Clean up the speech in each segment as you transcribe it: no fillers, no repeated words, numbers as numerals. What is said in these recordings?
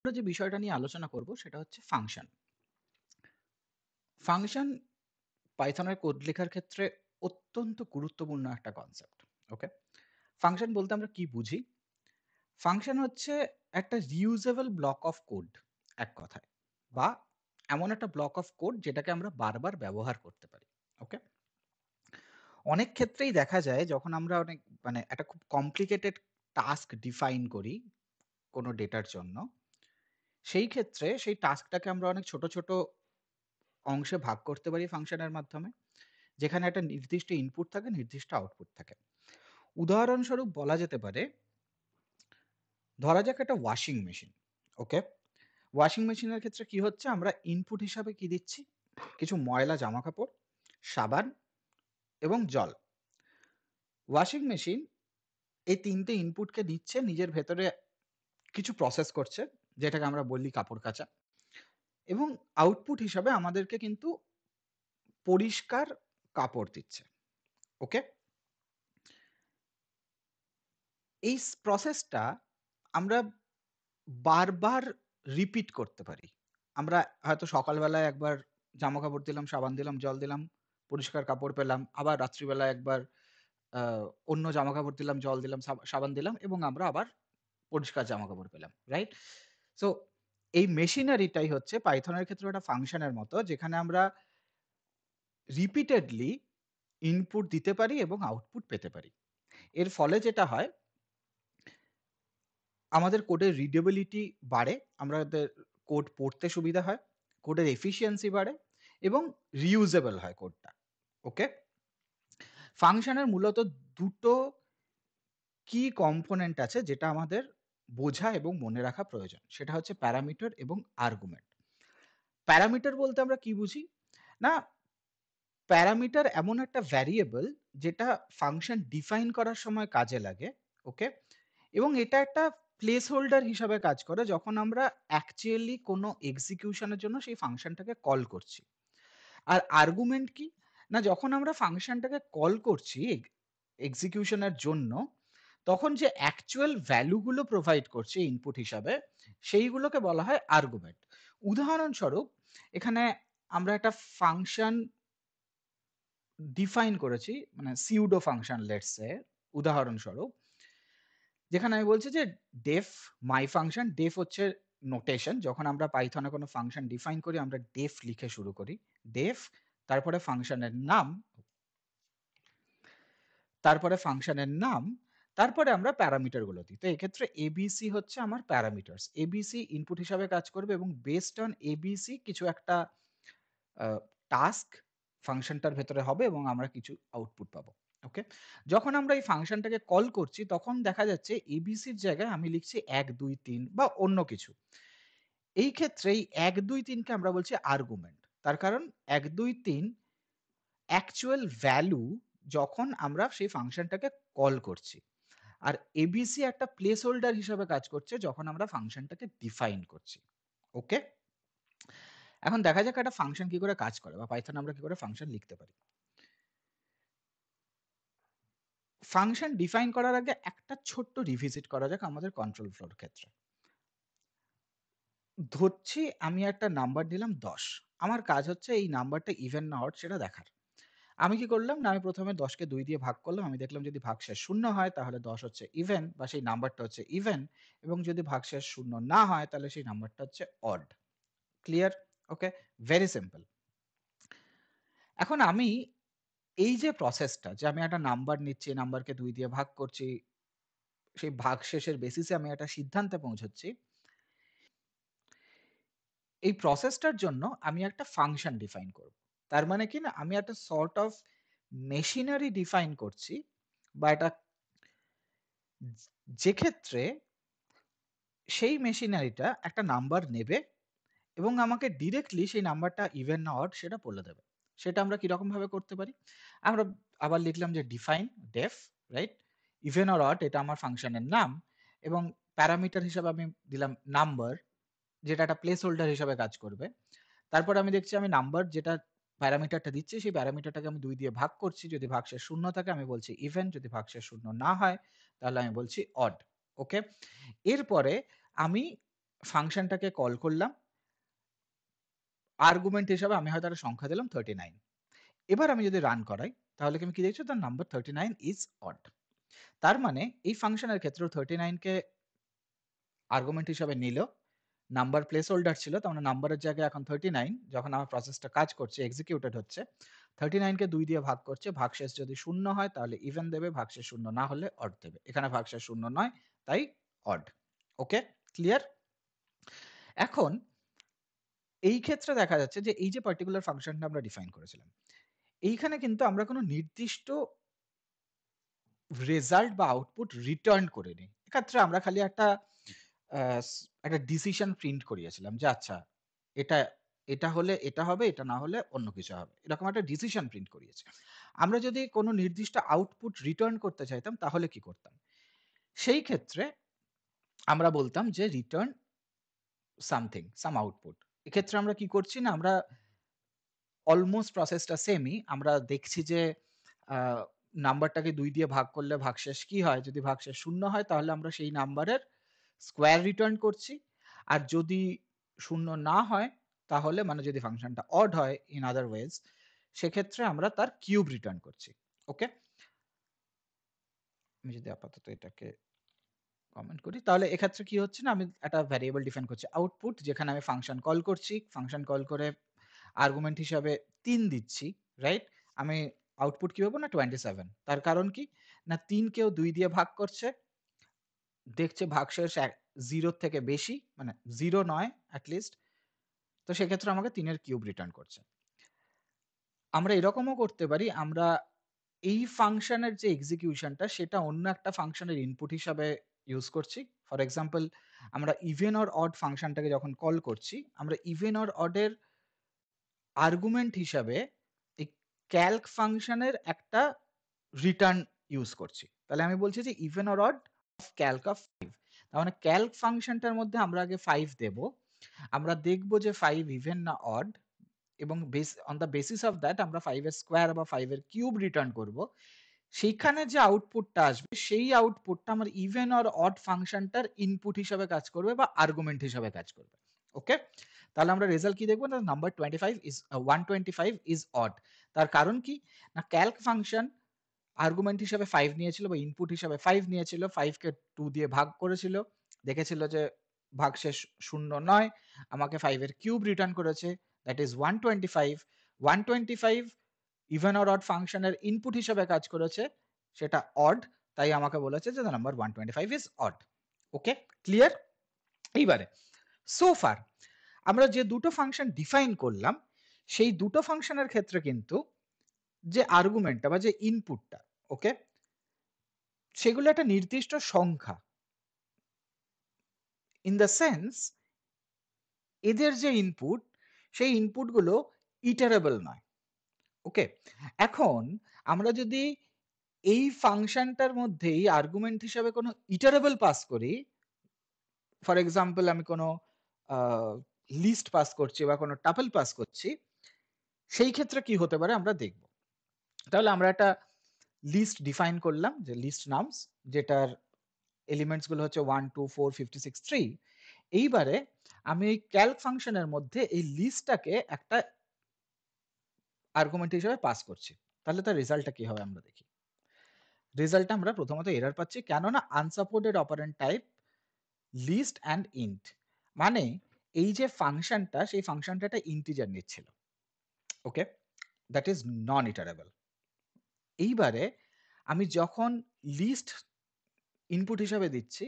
আমরা যে বিষয়টা নিয়ে আলোচনা করব সেটা হচ্ছে ফাংশন। ফাংশন পাইথনের কোড লেখার ক্ষেত্রে অত্যন্ত গুরুত্বপূর্ণ একটা কনসেপ্ট। ওকে? ফাংশন বলতে আমরা কি বুঝি? ফাংশন হচ্ছে একটা রিউজেবল ব্লক অফ কোড এক কথায়। বা এমন একটা ব্লক অফ কোড যেটাকে আমরা বারবার ব্যবহার করতে পারি। ওকে? অনেক ক্ষেত্রেই দেখা যায় যখন আমরা অনেক একটা খুব কমপ্লিকেটেড টাস্ক ডিফাইন করি কোনো ডেটার জন্য, সেই ক্ষেত্রে সেই টাস্কটাকে আমরা অনেক ছোট, ছোট অংশে ভাগ করতে পারি ফাংশনের মাধ্যমে। যেখানে একটা নির্দিষ্ট ইনপুট থাকে, নির্দিষ্ট আউটপুট থাকে। উদাহরণস্বরূপ বলা যেতে পারে, ধরা যাক একটা ওয়াশিং মেশিন। ওকে? ওয়াশিং মেশিনের ক্ষেত্রে কি হচ্ছে? আমরা ইনপুট হিসাবে কি দিচ্ছি? কিছু ময়লা জামাকাপড়, সাবান এবং জল। ওয়াশিং মেশিন এই ৩ টে ইনপুটকে নিচ্ছে, নিজের ভেতরে কিছু প্রসেস করছে, যেটাকে আমরা বলি কাপড় কাচা। এবং আউটপুট হিসাবে আমাদেরকে কিন্তু পরিষ্কার কাপড় দিচ্ছে। ওকে? এই প্রসেসটা আমরা বারবার রিপিট করতে পারি। আমরা হয়তো সকালবেলায় একবার জামাকাপড় দিলাম, সাবান দিলাম, জল দিলাম, পরিষ্কার কাপড় পেলাম। আবার রাত্রিবেলা একবার আ অন্য জামাকাপড় দিলাম, জল দিলাম, সাবান দিলাম এবং আমরা আবার পরিষ্কার জামাকাপড় পেলাম। রাইট? সো এই মেশিনারিটাই হচ্ছে পাইথনের ক্ষেত্রে একটা ফাংশনের মতো, যেখানে আমরা রিপিটেডলি ইনপুট দিতে পারি এবং আউটপুট পেতে পারি। এর ফলে যেটা হয়, আমাদের কোডের রিডেবিলিটি বাড়ে, আমাদের কোড পড়তে সুবিধা হয়, কোডের এফিশিয়েন্সি বাড়ে এবং রিউজেবল হয় কোডটা। ওকে? ফাংশনের মূলত ২ টো কি কম্পোনেন্ট আছে যেটা আমাদের বোঝা এবং মনে রাখা প্রয়োজন। সেটা হচ্ছে প্যারামিটার এবং আর্গুমেন্ট। প্যারামিটার বলতে আমরা কি বুঝি? না, প্যারামিটার এমন একটা ভ্যারিয়েবল যেটা ফাংশন ডিফাইন করার সময় কাজে লাগে। ওকে? এবং এটা একটা প্লেস হোল্ডার হিসাবে কাজ করে যখন আমরা অ্যাকচুয়ালি কোনো এক্সিকিউশন এর জন্য সেই ফাংশনটাকে কল করছি। আর আর্গুমেন্ট কি? না, যখন আমরা ফাংশনটাকে কল করছি এক্সিকিউশন এর জন্য, তখন যে অ্যাকচুয়াল ভ্যালু গুলো প্রোভাইড করছে ইনপুট হিসাবে, সেইগুলোকে বলা হয় আর্গুমেন্ট। উদাহরণস্বরূপ, এখানে আমরা একটা ফাংশন ডিফাইন করেছি, সিউডো ফাংশন লেটস সে, উদাহরণস্বরূপ। যেখানে আমি বলছি যে ডেফ মাই ফাংশন, ডেফ হচ্ছে নোটেশন। যখন আমরা পাইথনে কোনো ফাংশন ডিফাইন করি আমরা ডেফ লিখে শুরু করি। ডেফ, তারপরে ফাংশনের নাম, তারপরে ফাংশনের নাম, তারপরে আমরা প্যারামিটার গুলো দিই। তো এক্ষেত্রে এবিসি হচ্ছে আমার প্যারামিটারস। এবিসি ইনপুট হিসাবে কাজ করবে এবং বেসড অন এবিসি কিছু একটা আ টাস্ক ফাংশনটার ভেতরে হবে এবং আমরা কিছু আউটপুট পাবো। ওকে? যখন আমরা এই ফাংশনটাকে কল করছি তখন দেখা যাচ্ছে এবিসির জায়গায় আমি লিখছি ১, ২, ৩ বা অন্য কিছু। এই ক্ষেত্রে এই ১, ২, ৩ কে আমরা বলছি আর্গুমেন্ট। তার কারণ ১, ২, ৩ অ্যাকচুয়াল ভ্যালু যখন আমরা সেই ফাংশনটাকে কল করছি। আর এবিসি একটা প্লেস হোল্ডার হিসাবে কাজ করছে যখন আমরা ফাংশনটাকে ডিফাইন করছি। ওকে? এখন দেখা যাক একটা ফাংশন কি করে কাজ করে বা পাইথনে আমরা কি করে ফাংশন লিখতে পারি। ফাংশন ডিফাইন করার আগে একটা ছোট্ট রিভিজিট করা যাক আমাদের কন্ট্রোল ফ্লোর ক্ষেত্রে। ধরছি আমি একটা নাম্বার দিলাম ১০। আমার কাজ হচ্ছে এই নাম্বারটা ইভেন না অড সেটা দেখার। আমি কি করলাম? না, আমি ১ম এ ১০ কে ২ দিয়ে ভাগ করলাম। আমি দেখলাম যদি ভাগশেষ ০ হয় তাহলে ১০ হচ্ছে ইভেন বা সেই নাম্বারটা হচ্ছে ইভেন, এবং যদি ভাগশেষ ০ না হয় তাহলে সেই নাম্বারটা হচ্ছে odd. Clear? Okay? Very simple. এখন আমি এই যে প্রসেসটা, যে আমি একটা নাম্বার নিচ্ছি, নাম্বারকে ২ দিয়ে ভাগ করছি, সেই ভাগশেষের বেসিসে আমি একটা সিদ্ধান্তে পৌঁছচ্ছি। এই প্রসেসটার জন্য আমি একটা ফাংশন ডিফাইন করব। তার মানে কি না, আমি একটা সর্ট অফ মেশিনারি ডিফাইন করছি বা একটা, যে ক্ষেত্রে সেই মেশিনারিটা একটা নাম্বার নেবে এবং আমাকে ডিরেক্টলি সেই নাম্বারটা ইভেন না অড সেটা বলে দেবে। সেটা আমরা কিরকম ভাবে করতে পারি? আমরা আবার লিখলাম যে define def, right? Even or odd এটা আমার ফাংশনের নাম এবং প্যারামিটার হিসাবে আমি দিলাম নাম্বার, যেটা একটা প্লেস হোল্ডার হিসাবে কাজ করবে। তারপরে আমি দেখছি আমি নাম্বার যেটা প্যারামিটারটা দিচ্ছি সেই প্যারামিটারটাকে আমি ২ দিয়ে ভাগ করছি। যদি ভাগশেষ ০ থাকে আমি বলছি ইভেন, যদি ভাগশেষ ০ না হয় তাহলে আমি বলছি অড। ওকে? এরপরে আমি ফাংশনটাকে কল করলাম। আর্গুমেন্ট হিসাবে আমি হয়তো একটা সংখ্যা দিলাম 39। এবার আমি যদি রান করাই তাহলে আমি কি দেখছি? The number 39 is odd. তার মানে এই ফাংশনের ক্ষেত্রেও 39 কে আর্গুমেন্ট হিসাবে নিল। নাম্বার প্লেস হোল্ডার ছিল। তার মানে নাম্বারের জায়গায় এখন 39 যখন আমার প্রসেসটা কাজ করছে, এক্সিকিউটেড হচ্ছে। 39 কে 2 দিয়ে ভাগ করছে। ভাগশেষ যদি 0 হয় তাহলে ইভেন দেবে, ভাগশেষ 0 না হলে অড দেবে। এখানে ভাগশেষ 0 নয়, তাই অড। ওকে? ক্লিয়ার? এখন এই ক্ষেত্রে দেখা যাচ্ছে যে এই যে পার্টিকুলার ফাংশনটা আমরা ডিফাইন করেছিলাম, এইখানে কিন্তু আমরা কোনো নির্দিষ্ট রেজাল্ট বা আউটপুট রিটার্ন করিনি। এক্ষেত্রে আমরা খালি একটা ডিসিশন প্রিন্ট করিয়েছিলাম যে আচ্ছা এটা এটা হলে এটা হবে, এটা না হলে অন্য কিছু হবে। এরকম একটা ডিসিশন প্রিন্ট করিয়েছি। আমরা যদি কোনো নির্দিষ্ট আউটপুট রিটার্ন করতে চাইতাম তাহলে কি করতাম? সেই ক্ষেত্রে আমরা বলতাম যে রিটার্ন সামথিং, সাম আউটপুট। এক্ষেত্রে আমরা কি করছি না, আমরা অলমোস্ট প্রসেসটা সেমই। আমরা দেখছি যে আ নাম্বারটাকে ২ দিয়ে ভাগ করলে ভাগশেষ কি হয়? যদি ভাগশেষ ০ হয় তাহলে আমরা সেই নাম্বারের স্কোয়ার রিটার্ন করছি। আর যদি ০ না হয় তাহলে মানে যদি ফাংশনটা অড হয় ইন আদার ওয়েজ, সেক্ষেত্রে আমরা তার কিউব রিটার্ন করছি। ওকে? আমি যদি আপাতত এটাকে কমেন্ট করি তাহলে এক্ষেত্রে কি হচ্ছে না, আমি একটা ভ্যারিয়েবল ডিফাইন করছি আউটপুট, যেখানে আমি ফাংশন কল করছি। ফাংশন কল করে আর্গুমেন্ট হিসাবে ৩ দিচ্ছি, রাইট? আমি আউটপুট কি পাবো না 27। তার কারণ কি? না ৩ কেও ২ দিয়ে ভাগ করছে। দেখছে ভাগশেষ 0 এর থেকে বেশি, মানে 0 নয় এট লিস্ট। তো সেক্ষেত্রে আমাকে ৩ এর কিউব রিটার্ন করছে। আমরা এরকমও করতে পারি, আমরা এই ফাংশনের যে এক্সিকিউশনটা সেটা অন্য একটা ফাংশনের ইনপুট হিসাবে ইউজ করছি। ফর এক্সাম্পল, আমরা ইভেন অর অড ফাংশনটাকে যখন কল করছি, আমরা ইভেন অর অড এর আর্গুমেন্ট হিসাবে এই ক্যালক ফাংশনের একটা রিটার্ন ইউজ করছি। তাহলে আমি বলছি যে even or odd of Calc of 5। তার মানে ক্যালক ফাংশনটার মধ্যে আমরা আগে 5 দেব। আমরা দেখব যে 5 ইভেন না অড, এবং on the basis of that আমরা 5 এর স্কোয়ার বা 5 এর কিউব রিটার্ন করব। সেইখানে যে আউটপুটটা আসবে সেই আউটপুটটা আমার ইভেন অর অড ফাংশনটার ইনপুট হিসাবে কাজ করবে বা আর্গুমেন্ট হিসাবে কাজ করবে। ওকে? তাহলে আমরা রেজাল্ট কি দেখবো? না নাম্বার 25 ইজ 125 ইজ অড। তার কারণ কি? না ক্যালক ফাংশন আর্গুমেন্ট হিসাবে 5 নিয়েছিল বা ইনপুট হিসাবে 5 নিয়েছিল। 5 কে 2 দিয়ে ভাগ করেছিল। দেখেছিল যে ভাগশেষ 0 নয়। আমাকে 5 এর কিউব রিটার্ন করেছে। That is 125। 125 even or odd ফাংশনের ইনপুট হিসাবে কাজ করেছে। সেটা অড। তাই আমাকে বলেছে যে the number 125 is odd. Okay? Clear? এইবারে সো ফার আমরা যে দুটো ফাংশন ডিফাইন করলাম, সেই দুটো ফাংশনের ক্ষেত্রে কিন্তু যে আর্গুমেন্টটা বা যে ইনপুটটা, ওকে? সেগুলো একটা নির্দিষ্ট সংখ্যা। ইন দ্য সেন্স এদের যে ইনপুট, সেই ইনপুটগুলো ইটারেবল নয়। ওকে? এখন আমরা যদি এই ফাংশনটার মধ্যেই আর্গুমেন্ট হিসাবে কোনো ইটারেবল পাস করি, ফর এক্সাম্পল আমি কোনো লিস্ট পাস করছি বা কোনো টাপল পাস করছি, সেই ক্ষেত্রে কি হতে পারে আমরা দেখব। তাহলে আমরা একটা লিস্ট ডিফাইন করলাম, যে লিস্ট নামস, যেটার এলিমেন্টস গুলো হচ্ছে 1 2 4 56 3। এইবারে আমি এই ক্যালক ফাংশনের মধ্যে এই লিস্টটাকে একটা আর্গুমেন্ট হিসেবে পাস করছি। তাহলে তার রেজাল্টটা কি হবে আমরা দেখি। রেজাল্টটা আমরা প্রথমত এরর পাচ্ছি, কেননা unsupported operand type list and int. মানে এই যে ফাংশনটা, সেই ফাংশনটা একটা ইন্টিজার নিচ্ছিল। Okay? That is non iterable. এইবারে আমি যখন লিস্ট ইনপুট হিসাবে দিচ্ছি,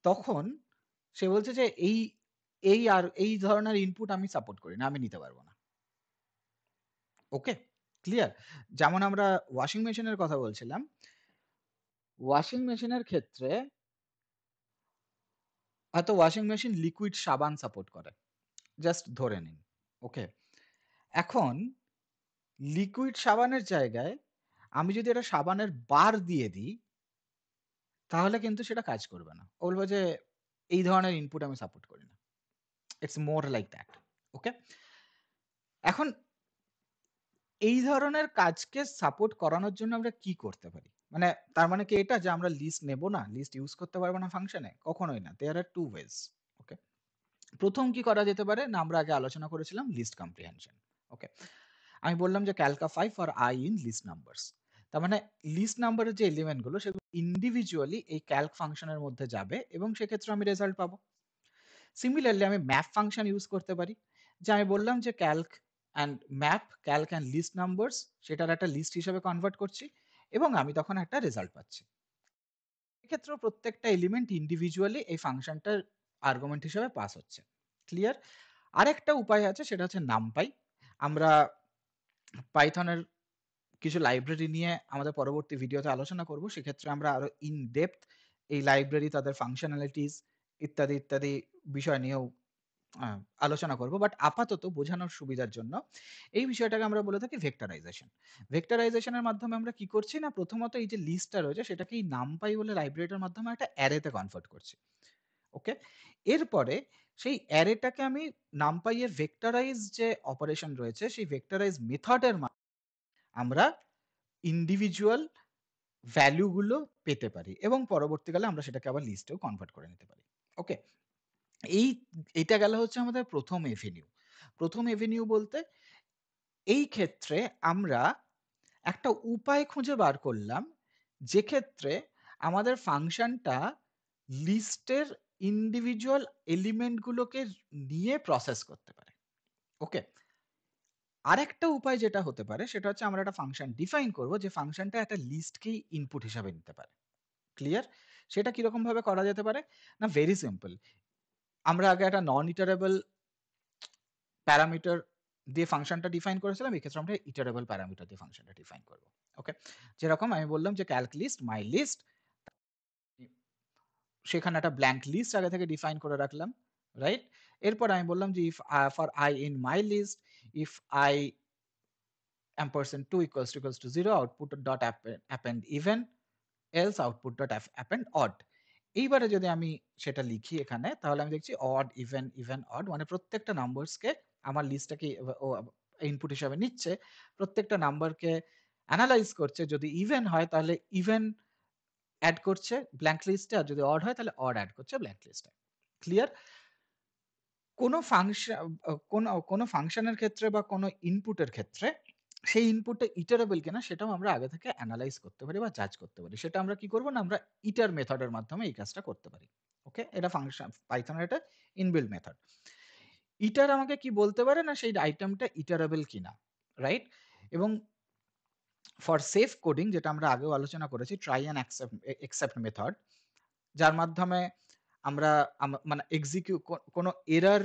তখন সে বলছে যে এই ধরনের ইনপুট আমি সাপোর্ট করি না, আমি নিতে পারবো না। ওকে? ক্লিয়ার? যেমন আমরা ওয়াশিং মেশিনের কথা বলছিলাম। ওয়াশিং মেশিনের ক্ষেত্রে হয়তো ওয়াশিং মেশিন লিকুইড সাবান সাপোর্ট করে। জাস্ট ধরে নিন। ওকে? এখন লিকুইড সাবানের জায়গায় আমি যদি একটা সাবানের বার দিয়ে দিই, তাহলে কিন্তু সেটা কাজ করবে না। ও বলবে যে এই ধরনের ইনপুট আমি সাপোর্ট করি না। It's more like that. Okay? এখন এই ধরনের কাজকে সাপোর্ট করানোর জন্য আমরা কি করতে পারি? মানে তার মানে কি এটা যে আমরা লিস্ট নেব না, লিস্ট ইউজ করতে পারবো না ফাংশনে? কখনোই না। দেয়ার আর 2 ওয়েজ। ওকে? প্রথম কি করা যেতে পারে না, আমরা আগে আলোচনা করেছিলাম লিস্ট কম্প্রিহেনশন। ওকে, আমি বললাম যে calculate for i in list numbers. তার মানে লিস্ট নাম্বারের যে এলিমেন্টগুলো সেগুলো ইন্ডিভিজুয়ালি এই ক্যালক ফাংশনের মধ্যে যাবে এবং সেক্ষেত্রে আমি রেজাল্ট পাবো। সিমিলারলি আমি ম্যাপ ফাংশন ইউজ করতে পারি, যে আমি বললাম যে calc and map, calc and list numbers, সেটার একটা লিস্ট হিসেবে কনভার্ট করছি এবং আমি তখন একটা রেজাল্ট পাচ্ছি। এক্ষেত্রেও প্রত্যেকটা এলিমেন্ট ইন্ডিভিজুয়ালি এই ফাংশনটার আর্গুমেন্ট হিসেবে পাস হচ্ছে। ক্লিয়ার? আরেকটা উপায় আছে, সেটা হচ্ছে নামপাই। আমরা পাইথনের কিছু লাইব্রেরি নিয়ে আমাদের পরবর্তী ভিডিওতে আলোচনা করব। সেক্ষেত্রে আমরা আরো ইন ডেপথ এই লাইব্রেরি, তাদের ফাংশনালিটিস ইত্যাদি ইত্যাদি বিষয় নিয়েও আ আলোচনা করব। বাট আপাতত বোঝানোর সুবিধার জন্য এই বিষয়টাকে আমরা বলে থাকি ভেক্টরাইজেশন। ভেক্টরাইজেশন এর মাধ্যমে আমরা কি করছি না, প্রথমত এই যে লিস্টটা রয়েছে সেটাকে এই নামপাই বলে লাইব্রেরিটার মাধ্যমে একটা অ্যারেতে কনভার্ট করছি। ওকে? এরপরে সেই অ্যারেটাকে আমি নামপাই এর ভেক্টরাইজ যে অপারেশন রয়েছে সেই ভেক্টরাইজ মেথডের আমরা ইন্ডিভিজুয়াল ভ্যালু গুলো পেতে পারি এবং পরবর্তীকালে আমরা সেটাকে আবার লিস্টেও কনভার্ট করে নিতে পারি। ওকে? এই এইটা গেল হচ্ছে আমাদের প্রথম এভিনিউ। প্রথম এভিনিউ বলতে এই ক্ষেত্রে আমরা একটা উপায় খুঁজে বার করলাম, যে ক্ষেত্রে আমাদের ফাংশনটা লিস্টের ইন্ডিভিজুয়াল এলিমেন্ট গুলোকে নিয়ে প্রসেস করতে পারে। ওকে? আরেকটা উপায় যেটা হতে পারে সেটা হচ্ছে আমরা একটা ফাংশন ডিফাইন করব, যে ফাংশনটা একটা লিস্টকেই ইনপুট হিসাবে নিতে পারে। ক্লিয়ার? সেটা কিরকম ভাবে করা যেতে পারে? না, ভেরি সিম্পল। আমরা আগে একটা নন ইটারেবল প্যারামিটার দিয়ে ফাংশনটা ডিফাইন করেছিলাম। এক্ষেত্রে আমরা ইটারেবল প্যারামিটার দিয়ে ফাংশনটা ডিফাইন করব। ওকে? যেরকম আমি বললাম যে ক্যালক লিস্ট মাই লিস্ট, সেখানে একটা ব্ল্যাঙ্ক লিস্ট আগে থেকে ডিফাইন করে রাখলাম, রাইট? এরপর আমি বললাম যে if for i in my list, if I ampersand 2 equals to 0, output dot append even, else output dot append odd. এইবারে যদি আমি সেটা লিখি এখানে, তাহলে আমি দেখছি odd, even, even, odd, মানে প্রত্যেকটা নাম্বারসকে আমার লিস্টটাকে ও ইনপুট হিসাবে নিচ্ছে, প্রত্যেকটা নাম্বারকে অ্যানালাইজ করছে। যদি ইভেন হয় তাহলে ইভেন অ্যাড করছে ব্ল্যাঙ্ক লিস্টে, আর যদি অড হয় তাহলে অড অ্যাড করছে ব্ল্যাঙ্ক লিস্টে। ক্লিয়ার? কোনো কোনো ফাংশনের ক্ষেত্রে বা কোনো ইনপুটের ক্ষেত্রে সেই ইনপুটটা ইটারেবল কিনা সেটাও আমরা আগে থেকে অ্যানালাইজ করতে পারি বা জাজ করতে পারি। সেটা আমরা কি করব না, আমরা ইটার মেথডের মাধ্যমে এই কাজটা করতে পারি। ওকে? এটা ফাংশন পাইথনের একটা ইনবিল্ট মেথড। ইটার আমাকে কি বলতে পারে না, সেই আইটেমটা ইটারেবল কিনা, রাইট? এবং ফর সেফ কোডিং, যেটা আমরা আগেও আলোচনা করেছি, ট্রাই অ্যান্ড অ্যাকসেপ্ট মেথড, যার মাধ্যমে আমরা মানে কোনো এরর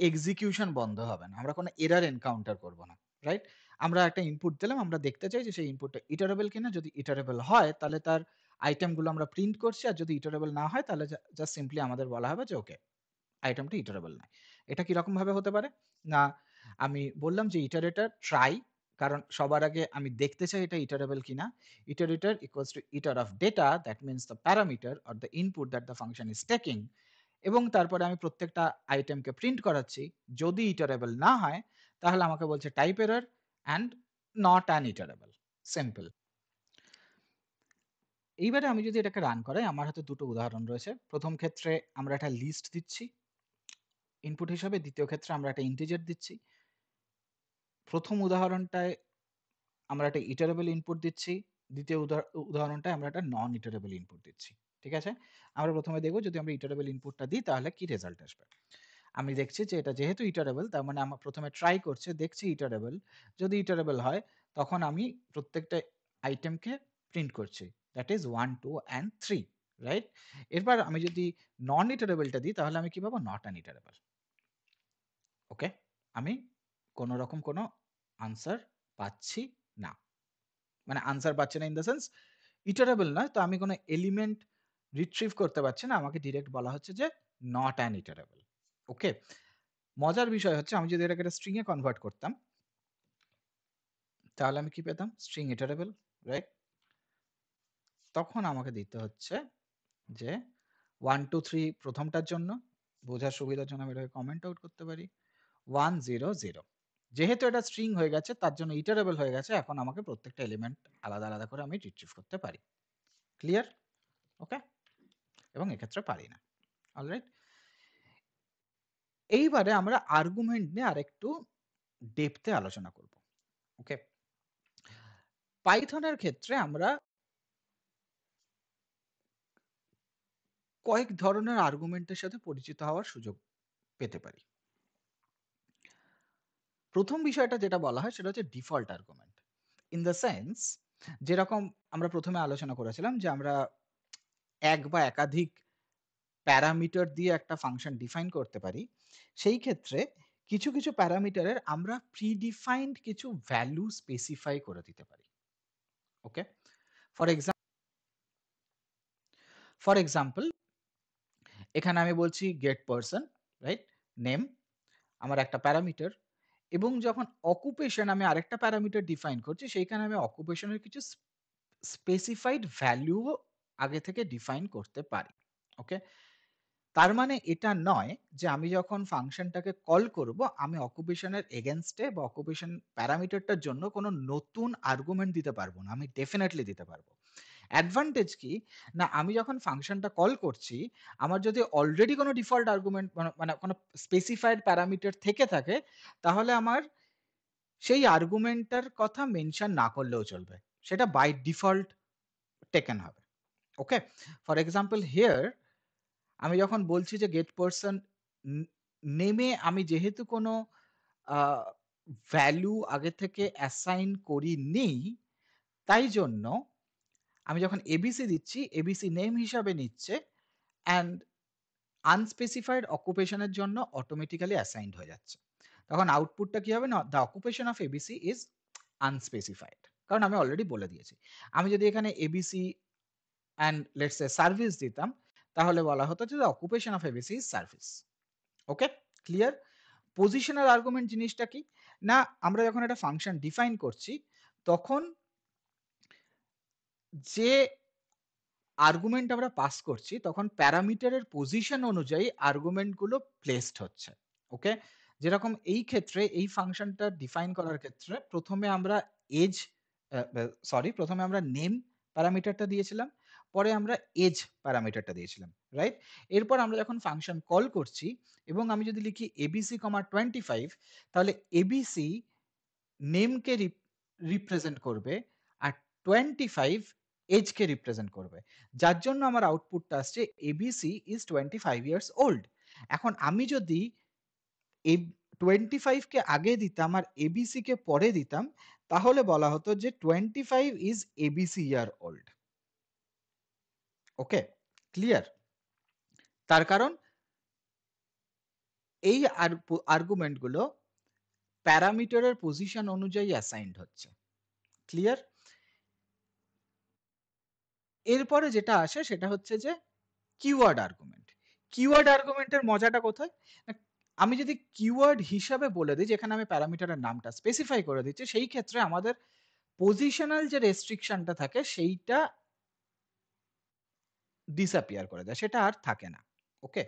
এক্সিকিউশন বন্ধ হবে না। আমরা কোনো এরর এনকাউন্টার করব না। রাইট? আমরা একটা ইনপুট দিলাম, আমরা দেখতে চাই যে সেই ইনপুটটা ইটারেবল কিনা। যদি ইটারেবল হয় তাহলে তার আইটেমগুলো আমরা প্রিন্ট করছি, আর যদি ইটারেবল না হয় তাহলে জাস্ট সিম্পলি আমাদের বলা হবে যে ওকে, আইটেমটা ইটারেবল নয়। এটা কিরকম ভাবে হতে পারে? না, আমি বললাম যে ইটারেটর ট্রাই, কারণ সবার আগে আমি দেখতে চাই এটা ইটারেবল কিনা। Iterator equals to iter of data, that means the parameter or the input that the function is taking, এবং তারপরে আমি প্রত্যেকটা আইটেমকে প্রিন্ট করাচ্ছি। যদি ইটারেবল না হয় তাহলে আমাকে বলছে type error and not an iterable. Simple. এইবারে আমি যদি এটাকে রান করাই, আমার হাতে দুটো উদাহরণ রয়েছে। প্রথম ক্ষেত্রে আমরা একটা লিস্ট দিচ্ছি ইনপুট হিসাবে, দ্বিতীয় ক্ষেত্রে আমরা একটা ইন্টিজার দিচ্ছি। প্রথম উদাহরণটায় আমরা একটা ইটারেবল ইনপুট দিচ্ছি, দ্বিতীয় উদাহরণটায় আমরা একটা নন ইটারেবল ইনপুট দিচ্ছি। ঠিক আছে? আমরা প্রথমে দেখব যদি আমরা ইটারেবল ইনপুটটা দিই তাহলে কি রেজাল্ট আসবে। আমি দেখছি যে এটা যেহেতু ইটারেবল, তার মানে আমার প্রথমে ট্রাই করছে, দেখছি ইটারেবল। যদি ইটারেবল হয় তখন আমি প্রত্যেকটা আইটেমকে প্রিন্ট করছি। That is 1, 2 and 3, right? এরপর আমি যদি নন ইটারেবলটা দিই তাহলে আমি কি পাবো? Not an iterable. ওকে? আমি কোনো রকম কোনো আনসার পাচ্ছি না। মানে আনসার পাচ্ছি না ইন দ্য সেন্স ইটারেবল নয়, তো আমি কোনো এলিমেন্ট রিট্রিভ করতে পারছি না। আমাকে ডিরেক্ট বলা হচ্ছে যে নট অ্যান ইটারেবল। ওকে? মজার বিষয় হচ্ছে আমি যদি এটাকে একটা স্ট্রিং এ কনভার্ট করতাম তাহলে আমি কি পেতাম? String iterable, right? তখন আমাকে দিতে হচ্ছে যে 1, 2, 3 প্রথমটার জন্য, বোঝার সুবিধার জন্য আমি এটাকে কমেন্ট আউট করতে পারি। 1, 0, 0। যেহেতু এটা স্ট্রিং হয়ে গেছে তার জন্য ইটারেবল হয়ে গেছে। এখন আমাকে প্রত্যেকটা এলিমেন্ট আলাদা, আলাদা করে আমি রিট্রিভ করতে পারি। ক্লিয়ার? ওকে? এবং এক্ষেত্রে পারি না। অলরাইট? এইবারে আমরা আর্গুমেন্ট নিয়ে আরেকটু ডেপথে আলোচনা করব। ওকে? পাইথনের ক্ষেত্রে আমরা কয়েক ধরনের আর্গুমেন্টের সাথে পরিচিত হওয়ার সুযোগ পেতে পারি। প্রথম বিষয়টা যেটা বলা হয় সেটা হচ্ছে default argument. In the sense যেরকম আমরা প্রথমে আলোচনা করেছিলাম যে আমরা এক বা একাধিক প্যারামিটার দিয়ে একটা ফাংশন ডিফাইন করতে পারি। সেই ক্ষেত্রে কিছু প্যারামিটারের আমরা প্রিডিফাইন্ড কিছু ভ্যালু স্পেসিফাই করে দিতে পারি। ওকে? ফর এক্সাম্পল এখানে আমি বলছি গেট পারসন, রাইট? নেম আমার একটা প্যারামিটার এবং যখন অকুপেশন আমি আরেকটা প্যারামিটার ডিফাইন করছি সেইখানে আমি অকুপেশনের কিছু স্পেসিফাইড ভ্যালুও আগে থেকে ডিফাইন করতে পারি। ওকে? তার মানে এটা নয় যে আমি যখন ফাংশনটাকে কল করব আমি অকুপেশনের এগেইনস্টে বা অকুপেশন প্যারামিটারটার জন্য কোনো নতুন আর্গুমেন্ট দিতে পারবো না। আমি ডেফিনেটলি দিতে পারবো। অ্যাডভান্টেজ কি? না আমি যখন ফাংশনটা কল করছি, আমার যদি অলরেডি কোনো ডিফল্ট আর্গুমেন্ট মানে কোনো স্পেসিফাইড প্যারামিটার থেকে থাকে, তাহলে আমার সেই আর্গুমেন্টটার কথা মেনশন না করলেও চলবে। সেটা বাই ডিফল্ট টেকেন হবে। ওকে? ফর এক্সাম্পল হিয়ার আমি যখন বলছি যে গেট পারসন নেমে আমি যেহেতু কোনো ভ্যালু আগে থেকে অ্যাসাইন করিনি, তাই জন্য আমি যখন এবিসি দিচ্ছি, এবিসি নেম হিসাবে নিচ্ছে অ্যান্ড আনস্পেসিফাইড অকুপেশনের জন্য অটোমেটিক্যালি অ্যাসাইন্ড হয়ে যাচ্ছে। তখন আউটপুটটা কি হবে? না, the occupation of ABC is unspecified. কারণ আমি অলরেডি বলে দিয়েছি। আমি যদি এখানে ABC and let's say service দিতাম, তাহলে বলা হতো যে the occupation of ABC is service. Okay? Clear? Positional argument জিনিসটা কি? না আমরা যখন একটা ফাংশন ডিফাইন করছি, তখন যে আর্গুমেন্ট আমরা পাস করছি তখন প্যারামিটারের পজিশন অনুযায়ী আর্গুমেন্টগুলো প্লেসড হচ্ছে। ওকে? যেরকম এই ক্ষেত্রে এই ফাংশনটা ডিফাইন করার ক্ষেত্রে প্রথমে আমরা এজ প্রথমে আমরা নেম প্যারামিটারটা দিয়েছিলাম, পরে আমরা এজ প্যারামিটারটা দিয়েছিলাম, রাইট? এরপর আমরা যখন ফাংশন কল করছি এবং আমি যদি লিখি এবিসি, 25 তাহলে এবিসি নেমকে রিপ্রেজেন্ট করবে আর 25 এজকে রিপ্রেজেন্ট করবে, যার জন্য আমার আউটপুটটা আসছে এবিসি ইজ 25 ইয়ার্স ওল্ড। এখন আমি যদি এই 25 কে আগে দিতাম আর এবিসি কে পরে দিতাম, তাহলে বলা হতো যে 25 is ABC year old. Okay? Clear? তার কারণ এই আর্গুমেন্টগুলো প্যারামিটারের পজিশন অনুযায়ী অ্যাসাইন্ড হচ্ছে। ক্লিয়ার? এরপরে যেটা আসে সেটা হচ্ছে যে কিওয়ার্ড আর্গুমেন্ট। কিওয়ার্ড আর্গুমেন্টের মজাটা কোথায়? না, আমি যদি কিওয়ার্ড হিসাবে বলে দিই যেখানে আমি প্যারামিটারের নামটা স্পেসিফাই করে দিচ্ছি, সেই ক্ষেত্রে আমাদের পজিশনাল যে রেস্ট্রিকশনটা থাকে সেইটা ডিসঅ্যাপিয়ার করে দেয়। সেটা আর থাকে না। ওকে?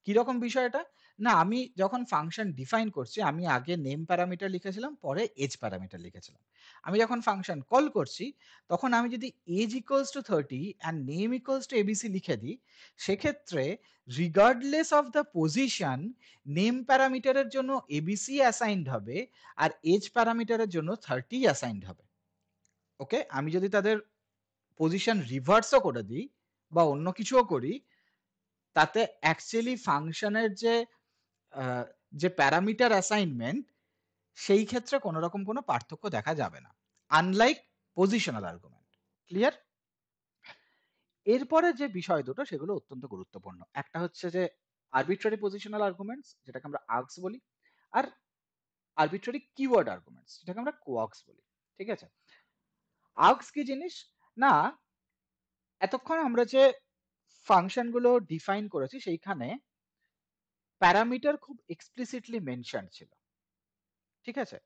কিরকম বিষয়টা? না আমি যখন ফাংশন ডিফাইন করছি আমি আগে নেম প্যারামিটার লিখেছিলাম, পরে এজ প্যারামিটার লিখেছিলাম। আমি যখন ফাংশন কল করছি তখন আমি যদি age equals to 30 and name equals to ABC লিখে দিই, সেক্ষেত্রে regardless of the position name প্যারামিটারের জন্য এবিসি অ্যাসাইন্ড হবে আর এজ প্যারামিটারের জন্য 30 অ্যাসাইন্ড হবে। ওকে? আমি যদি তাদের পজিশন রিভার্সও করে দিই বা অন্য কিছুও করি, তাতে অ্যাকচুয়ালি ফাংশনের যে প্যারামিটার অ্যাসাইনমেন্ট সেই ক্ষেত্রে কোনো রকম কোনো পার্থক্য দেখা যাবে না, আনলাইক পজিশনাল আর্গুমেন্ট। ক্লিয়ার? এরপরে যে বিষয় দুটো সেগুলো অত্যন্ত গুরুত্বপূর্ণ। একটা হচ্ছে যে আরবিট্রারি পজিশনাল আর্গুমেন্টস যেটাকে আমরা আর্গস বলি, আর আরবিট্রারি কিওয়ার্ড আর্গুমেন্টস যেটাকে আমরা কোয়ার্কস বলি। ঠিক আছে? আর্গস কি জিনিস? না এতক্ষণ আমরা যে ফাংশনগুলো ডিফাইন করেছি সেইখানে প্যারামিটার খুব এক্সপ্লিসিটলি মেনশন ছিল। ঠিক আছে?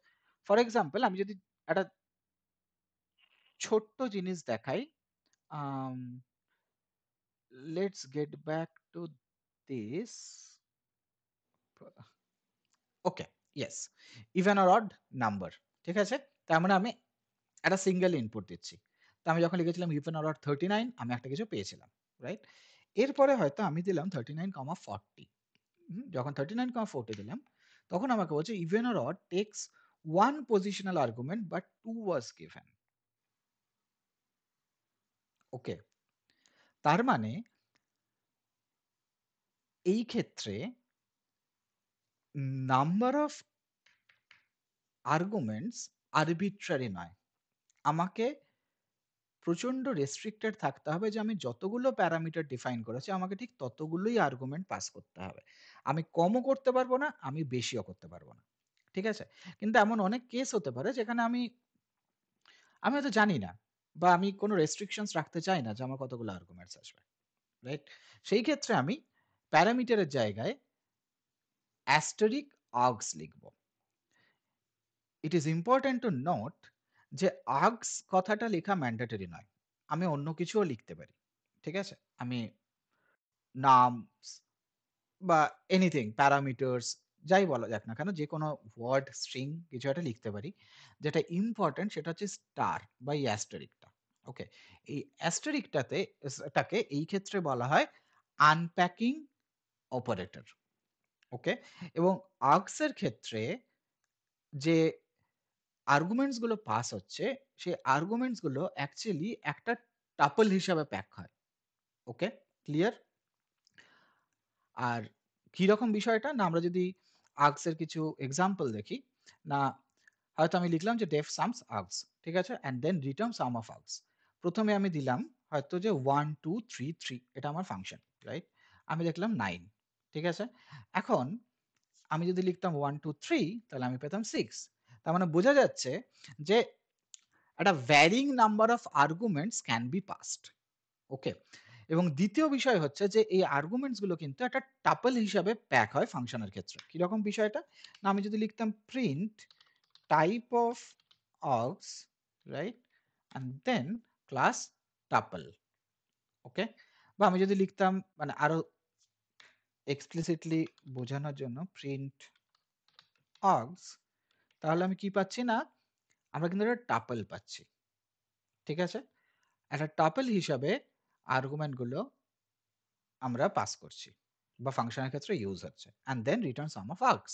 ফর এক্সাম্পল আমি যদি একটা ছোট্ট জিনিস দেখাই, um, let's get back to this. Okay, yes, even or odd number. ঠিক আছে? তার মানে আমি একটা সিঙ্গেল ইনপুট দিচ্ছি। তো আমি যখন লিখেছিলাম ইভেন অর অড 39 আমি একটা কিছু পেয়েছিলাম, রাইট? এরপরে হয়তো আমি দিলাম 39, 40, যখন 39,40 দিলাম তখন আমাকে বলছে even or odd takes one positional argument but two was given. Okay, তার মানে এই ক্ষেত্রে নাম্বার অফ আর্গুমেন্টস আরবিট্রারি নয়। আমাকে প্রচন্ড রেস্ট্রিক্টেড থাকতে হবে যে আমি যতগুলো প্যারামিটার ডিফাইন করেছি আমাকে ঠিক ততগুলোই আর্গুমেন্ট পাস করতে হবে। আমি কমও করতে পারবো না, আমি বেশিও করতে পারবো না। ঠিক আছে? কিন্তু এমন অনেক কেস হতে পারে যেখানে আমি হয়তো জানি না বা আমি কোনো রেস্ট্রিকশনস রাখতে চাই না যে আমার কতগুলো আর্গুমেন্টস আসবে। রাইট? সেই ক্ষেত্রে আমি প্যারামিটারের জায়গায় asterisk args লিখব। It is important to note যে args কথাটা লেখা ম্যান্ডেটরি নয়। আমি অন্য কিছুও লিখতে পারি। ঠিক আছে? আমি নামস বা এনিথিং প্যারামিটারস যাই বলা যাক না কেন যেকোনো ওয়ার্ড স্ট্রিং কিছু একটা লিখতে পারি। যেটা ইম্পোর্টেন্ট সেটা হচ্ছে স্টার বা এই অ্যাস্টেরিকটা। ওকে? এই অ্যাস্টেরিকটাতে টাকে এই ক্ষেত্রে বলা হয় আনপ্যাকিং অপারেটর। ওকে? এবং args এর ক্ষেত্রে যে আর্গুমেন্টস গুলো পাস হচ্ছে সেই আর্গুমেন্টস গুলো অ্যাকচুয়ালি একটা টাপল হিসাবে প্যাক হয়। ওকে? ক্লিয়ার? আর কিরকম বিষয়টা? না আমরা যদি args এর কিছু এক্সাম্পল দেখি, না হয়তো আমি লিখলাম যে def sums args, ঠিক আছে? and then return sum of args. প্রথমে আমি দিলাম হয়তো যে 1, 2, 3, 3 এটা আমার ফাংশন, রাইট? আমি লিখলাম 9, ঠিক আছে? এখন আমি যদি লিখতাম 1, 2, 3 তাহলে আমি পেতাম 6। তার মানে বোঝা যাচ্ছে যে একটা varying number of arguments can be passed. Okay? এবং দ্বিতীয় বিষয় হচ্ছে যে এই আর্গুমেন্টস গুলো কিন্তু একটা টাপল হিসাবে প্যাক হয় ফাংশনের ক্ষেত্রে। কিরকম বিষয়টা? না আমি যদি লিখতাম print type of args, right? and then class tuple. Okay? বা আমি যদি লিখতাম মানে আরো এক্সপ্লিসিটলি বোঝানোর জন্য প্রিন্ট args, তাহলে আমি কি পাচ্ছি? না আমরা কিন্তু একটা টাপল পাচ্ছি। ঠিক আছে? একটা টাপল হিসাবে আর্গুমেন্ট গুলো আমরা পাস করছি বা ফাংশনের ক্ষেত্রে ইউজ হচ্ছে and then return sum of args.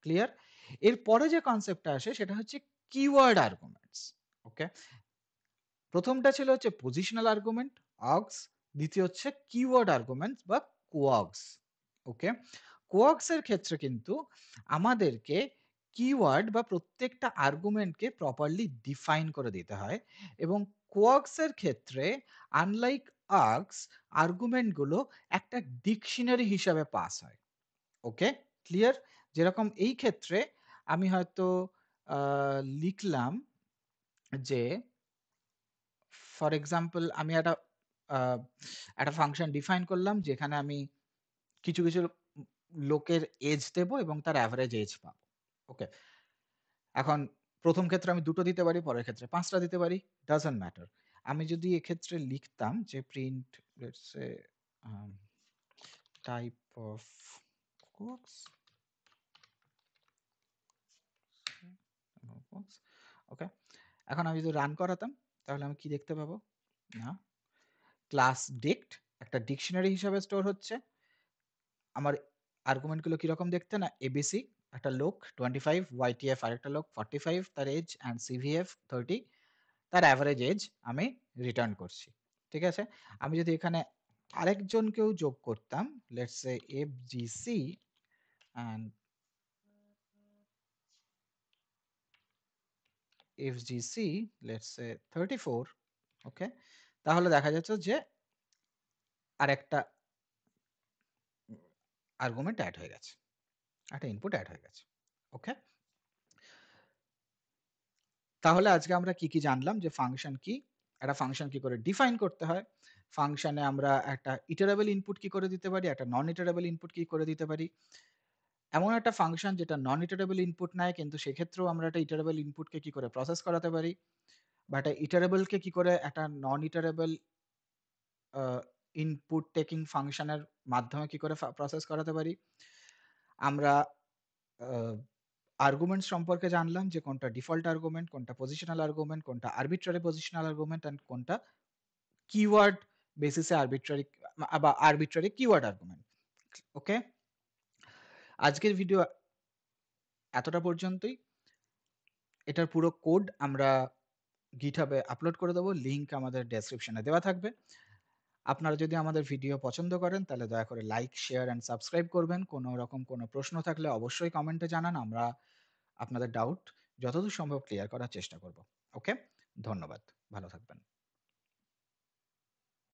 Clear? এরপরে যে কনসেপ্টটা আসে সেটা হচ্ছে কিওয়ার্ড আর্গুমেন্টস। ওকে? প্রথমটা ছিল হচ্ছে পজিশনাল আর্গুমেন্ট args, দ্বিতীয় হচ্ছে কিওয়ার্ড আর্গুমেন্টস বা কোয়ার্গস। ওকে? কোয়ার্গস এর ক্ষেত্রে কিন্তু আমাদেরকে কিওয়ার্ড বা প্রত্যেকটা আর্গুমেন্টকে প্রপারলি ডিফাইন করে দিতে হয় এবং কোয়ার্গস এর ক্ষেত্রে আনলাইক args আর্গুমেন্ট গুলো একটা ডিকশনারি হিসাবে পাস হয়। ওকে? ক্লিয়ার? যেরকম এই ক্ষেত্রে আমি হয়তো লিখলাম যে ফর এক্সাম্পল আমি আ একটা ফাংশন ডিফাইন করলাম যেখানে আমি কিছু লোকের এজ দেব এবং তার এভারেজ এজ পাবো। ওকে? এখন ১ম ক্ষেত্রে আমি ২ টো দিতে পারি, পরের ক্ষেত্রে ৫ টা দিতে পারি, ডাজন্ট ম্যাটার। আমি যদি এক্ষেত্রে লিখতাম যে print let's say um type of kwargs, okay? এখন আমি যদি রান করাতাম তাহলে আমি কি দেখতে পাবো? না, ক্লাস ডিক্ট একটা ডিকশনারি হিসাবে স্টোর হচ্ছে। আমার আর্গুমেন্ট গুলো কিরকম দেখতে? না এবিসি একটা লোক 25, YTF আরেকটা লোক 45 তার এজ অ্যান্ড CVF 30 তার এভারেজ এজ আমি রিটার্ন করছি। ঠিক আছে? আমি যদি এখানে আরেকজনকেও যোগ করতাম let's say FGC and FGC let's say 34, ওকে? তাহলে দেখা যাচ্ছে যে আরেকটা আর্গুমেন্ট এড হয়ে গেছে। একটা ইনপুট এড হয়ে গেছে। ওকে? তাহলে আজকে আমরা কি জানলাম যে ফাংশন কি? একটা ফাংশন কি করে ডিফাইন করতে হয়? ফাংশনে আমরা একটা ইটারেবল ইনপুট কি করে দিতে পারি? একটা নন ইটারেবল ইনপুট কি করে দিতে পারি? এমন একটা ফাংশন যেটা নন ইটারেবল ইনপুট নেয় কিন্তু সেক্ষেত্রেও আমরা একটা ইটারেবল ইনপুটকে কি করে প্রসেস করাতে পারি? বা একটা ইটারেবলকে কি করে একটা নন ইটারেবল আ ইনপুট টেকিং ফাংশনের মাধ্যমে কি করে প্রসেস করাতে পারি? আমরা আ আর্গুমেন্টস সম্পর্কে জানলাম যে কোনটা ডিফল্ট আর্গুমেন্ট, কোনটা পজিশনাল আর্গুমেন্ট, কোনটা আরবিট্রারি পজিশনাল আর্গুমেন্ট অ্যান্ড কোনটা কিওয়ার্ড বেসিসে আরবিট্রারি বা আরবিট্রারি কিওয়ার্ড আর্গুমেন্ট। ওকে? আজকের ভিডিও এতটা পর্যন্তই। এটার পুরো কোড আমরা GitHub এ আপলোড করে দেবো। লিংক আমাদের ডেসক্রিপশন এ দেওয়া থাকবে। আপনারা যদি আমাদের ভিডিও পছন্দ করেন তাহলে দয়া করে লাইক, শেয়ার অ্যান্ড সাবস্ক্রাইব করবেন। কোনো রকম কোনো প্রশ্ন থাকলে অবশ্যই কমেন্টে জানান। আমরা আপনাদের ডাউট যতদূর সম্ভব ক্লিয়ার করার চেষ্টা করব। ওকে? ধন্যবাদ। ভালো থাকবেন।